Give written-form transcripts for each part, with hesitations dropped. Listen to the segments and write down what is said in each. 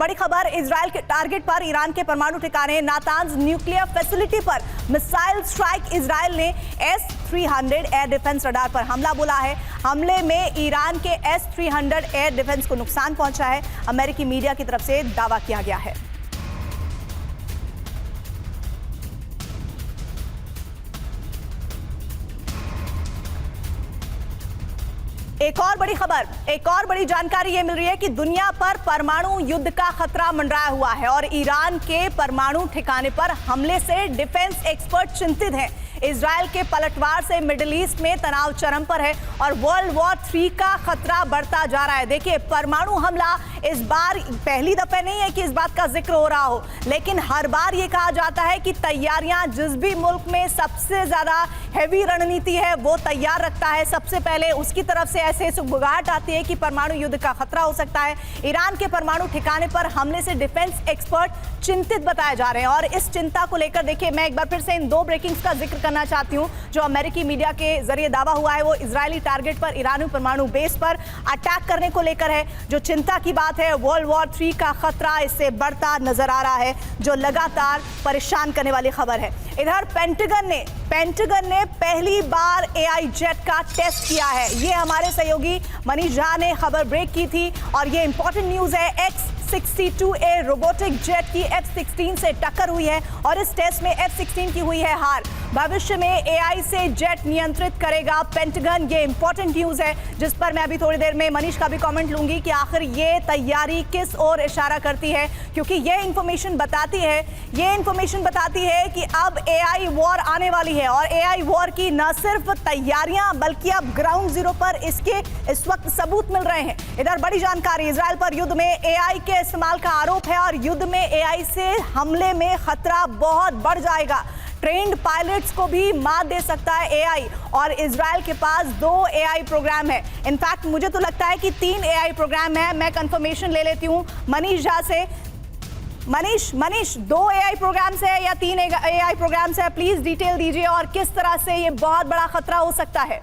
बड़ी खबर, इजराइल के टारगेट पर ईरान के परमाणु ठिकाने नातांज न्यूक्लियर फैसिलिटी पर मिसाइल स्ट्राइक। इजराइल ने S-300 एयर डिफेंस रडार पर हमला बोला है। हमले में ईरान के S-300 एयर डिफेंस को नुकसान पहुंचा है, अमेरिकी मीडिया की तरफ से दावा किया गया है। एक और बड़ी खबर, एक और बड़ी जानकारी ये मिल रही है कि दुनिया पर परमाणु युद्ध का खतरा मंडराया हुआ है और ईरान के परमाणु ठिकाने पर हमले से डिफेंस एक्सपर्ट चिंतित हैं। इजराइल के पलटवार से मिडिल ईस्ट में तनाव चरम पर है और वर्ल्ड वॉर 3 का खतरा बढ़ता जा रहा है। देखिए, परमाणु हमला इस बार पहली दफे नहीं है कि इस बात का जिक्र हो रहा हो, लेकिन हर बार ये कहा जाता है कि तैयारियां जिस भी मुल्क में सबसे ज्यादा हैवी रणनीति है वो तैयार रखता है, सबसे पहले उसकी तरफ से ऐसे सुगबुगाहट आती है कि परमाणु युद्ध का खतरा हो सकता है। ईरान के परमाणु ठिकाने पर हमले से डिफेंस एक्सपर्ट चिंतित बताए जा रहे हैं और इस चिंता को लेकर देखिए, मैं एक बार फिर से इन दो ब्रेकिंग्स का जिक्र करना चाहती हूं। जो अमेरिकी मीडिया के जरिए दावा हुआ है वो इजरायली टारगेट पर, ईरानी परमाणु बेस पर अटैक करने को लेकर है। जो चिंता की बात है, वर्ल्ड वॉर 3 का खतरा इससे बढ़ता नजर आ रहा है, जो लगातार परेशान करने वाली खबर है। इधर पेंटागन ने पहली बार AI जेट का टेस्ट किया है। ये हमारे सहयोगी मनीष झा ने खबर ब्रेक की थी और ये इंपॉर्टेंट न्यूज है। X-62A रोबोटिक जेट की F-16 से टक्कर हुई है और इस टेस्ट में F-16 की हुई है हार। भविष्य में AI से जेट नियंत्रित करेगा पेंटागन, ये इंपॉर्टेंट न्यूज है जिस पर मैं अभी थोड़ी देर में मनीष का भी कमेंट लूंगी कि आखिर ये तैयारी किस ओर इशारा करती है, क्योंकि ये इंफॉर्मेशन बताती है कि अब AI वॉर आने वाली है और AI वॉर की न सिर्फ तैयारियां बल्कि अब ग्राउंड जीरो पर इसके इस वक्त सबूत मिल रहे हैं। इधर बड़ी जानकारी, इजराइल पर युद्ध में AI के इस्तेमाल का आरोप है और युद्ध में AI से हमले में खतरा बहुत बढ़ जाएगा। ट्रेंड पायलट्स को भी मात दे सकता है AI और इजराइल के पास 2 AI प्रोग्राम है। इनफैक्ट मुझे तो लगता है कि 3 AI प्रोग्राम है। मैं कंफर्मेशन ले लेती हूं मनीष झा से। मनीष 2 AI प्रोग्राम्स है या 3 AI प्रोग्राम्स है? प्लीज डिटेल दीजिए और किस तरह से ये बहुत बड़ा खतरा हो सकता है।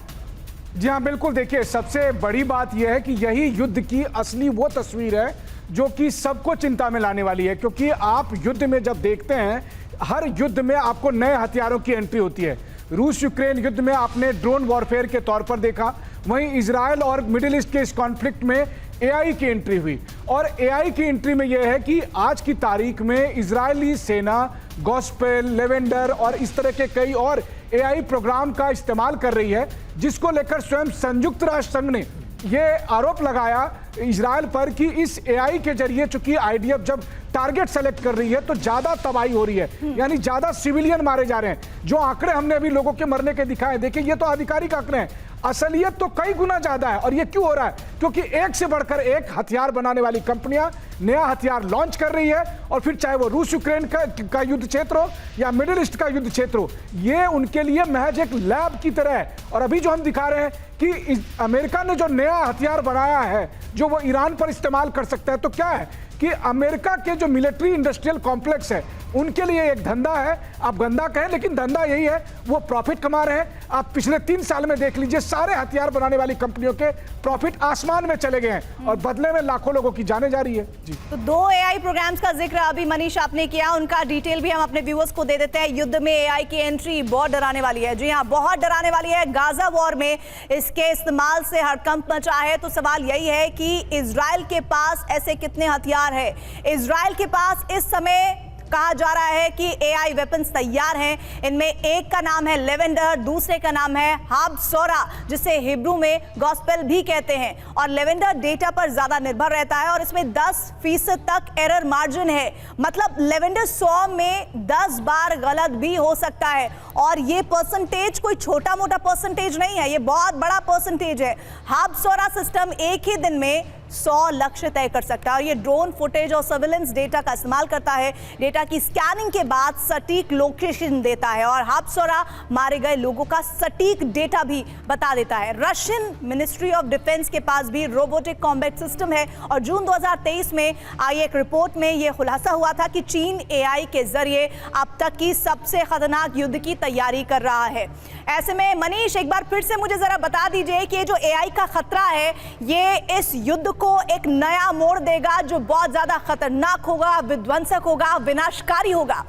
जी हाँ, बिल्कुल। देखिए, सबसे बड़ी बात यह है कि यही युद्ध की असली वो तस्वीर है जो कि सबको चिंता में लाने वाली है, क्योंकि आप युद्ध में जब देखते हैं, हर युद्ध में आपको नए हथियारों की एंट्री होती है। रूस यूक्रेन युद्ध में आपने ड्रोन वॉरफेयर के तौर पर देखा, वहीं इजराइल और मिडिल ईस्ट के इस कॉन्फ्लिक्ट में AI की एंट्री हुई। और AI की एंट्री में यह है कि आज की तारीख में इजरायली सेना गॉस्पेल, लेवेंडर और इस तरह के कई और AI प्रोग्राम का इस्तेमाल कर रही है, जिसको लेकर स्वयं संयुक्त राष्ट्र संघ ने ये आरोप लगाया इजराइल पर कि इस AI के जरिए, चूंकि IDF जब टारगेट सेलेक्ट कर रही है तो ज्यादा तबाही हो रही है, यानी ज्यादा सिविलियन मारे जा रहे हैं। जो आंकड़े हमने अभी लोगों के मरने के दिखाए, देखिए ये तो आधिकारिक आंकड़े हैं, असलियत तो कई गुना ज्यादा है। और ये क्यों हो रहा है? क्योंकि एक से बढ़कर एक हथियार बनाने वाली कंपनियां नया हथियार लॉन्च कर रही है और फिर चाहे वो रूस यूक्रेन का युद्ध क्षेत्र हो या मिडिल ईस्ट का युद्ध क्षेत्र हो, ये उनके लिए महज एक लैब की तरह है। और अभी जो हम दिखा रहे हैं कि अमेरिका ने जो नया हथियार बनाया है जो वो ईरान पर इस्तेमाल कर सकता है, तो क्या है कि अमेरिका के जो मिलिट्री इंडस्ट्रियल कॉम्प्लेक्स है उनके लिए एक धंधा है, आप गंदा कहें लेकिन धंधा यही है, वो प्रॉफिट कमा रहे हैं। आप पिछले 3 साल में देख लीजिए, सारे हथियार बनाने वाली कंपनियों के प्रॉफिट आसमान में चले गए हैं और बदले में लाखों लोगों की जाने जा रही है। जी, तो 2 AI प्रोग्राम्स का जिक्र अभी मनीष आपने किया, उनका डिटेल भी हम अपने व्यूअर्स को दे देते हैं। युद्ध में AI की एंट्री बहुत डराने वाली है। जी हाँ, बहुत डराने वाली है। गाजा वॉर में इसके इस्तेमाल से हड़कंप मचा है। तो सवाल यही है कि इजराइल के पास ऐसे कितने हथियार है? इजराइल के पास इस समय कहा जा रहा है कि AI वेपन्स तैयार हैं। इनमें एक का नाम है लेवेंडर, दूसरे का नाम है हाबसोरा, जिसे हिब्रू में गॉस्पेल भी कहते हैं। और लेवेंडर डेटा पर ज्यादा निर्भर रहता है और इसमें 10% तक एरर मार्जिन है। मतलब लेवेंडर 100 में 10 बार गलत भी हो सकता है और ये परसेंटेज कोई छोटा मोटा परसेंटेज नहीं है, ये बहुत बड़ा परसेंटेज है। हाबसोरा सिस्टम एक ही दिन में 100 लक्ष्य तय कर सकता है और ये ड्रोन फुटेज और सर्विलेंस डेटा का इस्तेमाल करता है। डेटा की स्कैनिंग के बाद सटीक लोकेशन देता है और हाबसोरा मारे गए लोगों का सटीक डेटा भी बता देता है। रशियन मिनिस्ट्री ऑफ डिफेंस के पास भी रोबोटिक कॉम्बैट सिस्टम है और जून 2023 में आई एक रिपोर्ट में यह खुलासा हुआ था कि चीन AI के जरिए अब तक की सबसे खतरनाक युद्ध की तैयारी कर रहा है। ऐसे में मनीष, एक बार फिर से मुझे जरा बता दीजिए कि जो AI का खतरा है ये इस युद्ध को एक नया मोड़ देगा जो बहुत ज्यादा खतरनाक होगा, विध्वंसक होगा, विनाशकारी होगा।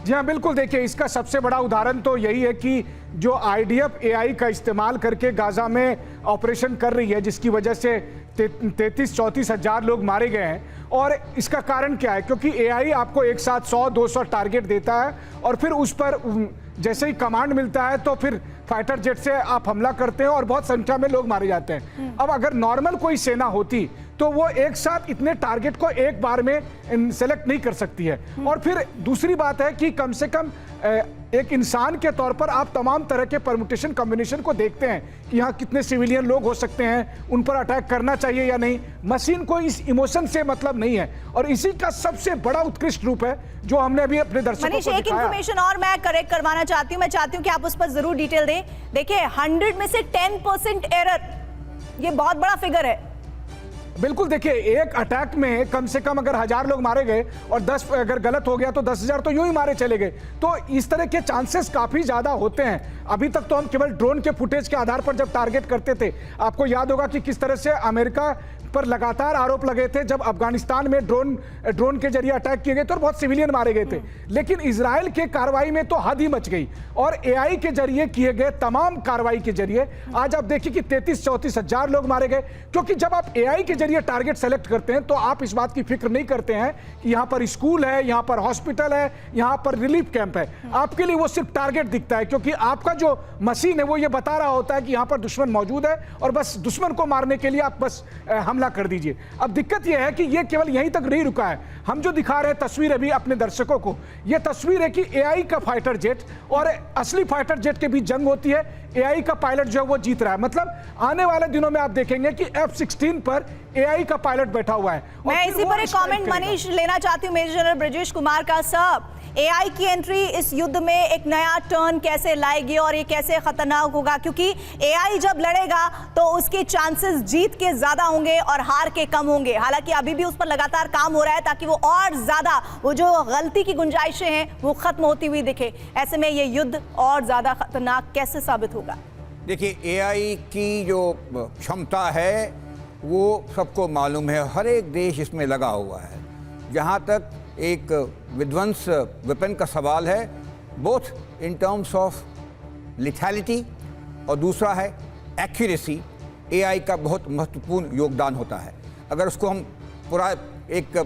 जी हाँ, बिल्कुल। देखिए, इसका सबसे बड़ा उदाहरण तो यही है कि जो आईडीएफ एआई का इस्तेमाल करके गाजा में ऑपरेशन कर रही है, जिसकी वजह से 33-34 हजार लोग मारे गए हैं। और इसका कारण क्या है? क्योंकि एआई आपको एक साथ 100-200 टारगेट देता है और फिर उस पर जैसे ही कमांड मिलता है तो फिर फाइटर जेट से आप हमला करते हैं और बहुत संख्या में लोग मारे जाते हैं। अब अगर नॉर्मल कोई सेना होती तो वो एक साथ इतने टारगेट को एक बार में सेलेक्ट नहीं कर सकती है। और फिर दूसरी बात है कि कम से कम एक इंसान के तौर पर आप तमाम तरह के परमुटेशन कॉम्बिनेशन को देखते हैं कि यहाँ कितने सिविलियन लोग हो सकते हैं, उन पर अटैक करना चाहिए या नहीं। मशीन को इस इमोशन से मतलब नहीं है और इसी का सबसे बड़ा उत्कृष्ट रूप है जो हमने अभी अपने दर्शकों को मनीष, एक इंफॉर्मेशन और मैं करेक्ट करवाना चाहती हूँ, मैं चाहती हूँ कि आप उस पर जरूर डिटेल दें। देखिए, 100 में से 10% एरर, ये बहुत बड़ा फिगर है। बिल्कुल। देखिए, एक अटैक में कम से कम अगर 1000 लोग मारे गए और 10 अगर गलत हो गया तो 10,000 तो यूं ही मारे चले गए। तो इस तरह के चांसेस काफी ज्यादा होते हैं। अभी तक तो हम केवल ड्रोन के फुटेज के आधार पर जब टारगेट करते थे, आपको याद होगा कि किस तरह से अमेरिका पर लगातार आरोप लगे थे जब अफगानिस्तान में ड्रोन के जरिए अटैक किए गए थे और बहुत सिविलियन मारे गए थे। लेकिन इजराइल के कार्रवाई में तो हद ही मच गई और एआई के जरिए किए गए तमाम कार्रवाई के जरिए आज आप देखिए कि 33-34 हजार लोग मारे गए। क्योंकि जब आप एआई के जरिए टारगेट सेलेक्ट करते हैं तो आप इस बात की फिक्र नहीं करते हैं कि यहाँ पर स्कूल है, यहाँ पर हॉस्पिटल है, यहाँ पर रिलीफ कैंप है। आपके लिए वो सिर्फ टारगेट दिखता है क्योंकि आपका जो मशीन है वो ये बता रहा होता है कि यहाँ पर दुश्मन मौजूद है और बस दुश्मन को मारने के लिए आप बस हमला कर दीजिए। अब दिक्कत यह है कि यह केवल यहीं तक नहीं रुका है। हम जो दिखा रहे हैं तस्वीर अभी अपने दर्शकों को, यह तस्वीर है कि एआई का फाइटर जेट और असली फाइटर जेट के बीच जंग होती है। एआई का पायलट जो है वो जीत रहा है। मतलब आने वाले दिनों में आप देखेंगे कि F-16 पर एआई का पायलट बैठा हुआ है। मैं इसी पर एक कमेंट मनीष लेना चाहती हूं मेजर जनरल ब्रजेश कुमार का। सर, एआई की एंट्री इस युद्ध में एक नया टर्न कैसे लाएगी और ये कैसे खतरनाक होगा? क्योंकि एआई जब लड़ेगा तो उसके चांसेस जीत के ज्यादा होंगे और हार के कम होंगे। हालांकि अभी भी उस पर लगातार काम हो रहा है ताकि वो और ज्यादा वो जो गलती की गुंजाइशें हैं वो खत्म होती हुई दिखे। ऐसे में ये युद्ध और ज्यादा खतरनाक कैसे साबित होगा? देखिए, एआई की जो क्षमता है वो सबको मालूम है, हर एक देश इसमें लगा हुआ है। जहाँ तक एक विध्वंस वेपन का सवाल है, both in terms of lethality और दूसरा है एक्यूरेसी, एआई का बहुत महत्वपूर्ण योगदान होता है। अगर उसको हम पूरा एक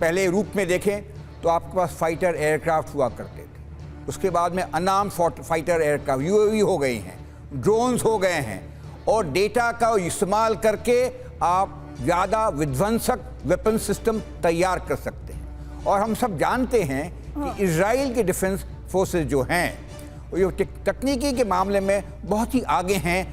पहले रूप में देखें तो आपके पास फाइटर एयरक्राफ्ट हुआ करते थे, उसके बाद में अनआर्म्ड फाइटर एयरक्राफ्ट यूएवी हो गए हैं, ड्रोन्स हो गए हैं और डेटा का इस्तेमाल करके आप ज़्यादा विध्वंसक वेपन सिस्टम तैयार कर सकते हैं। और हम सब जानते हैं कि इजराइल के डिफेंस फोर्सेस जो हैं वो तकनीकी के मामले में बहुत ही आगे हैं।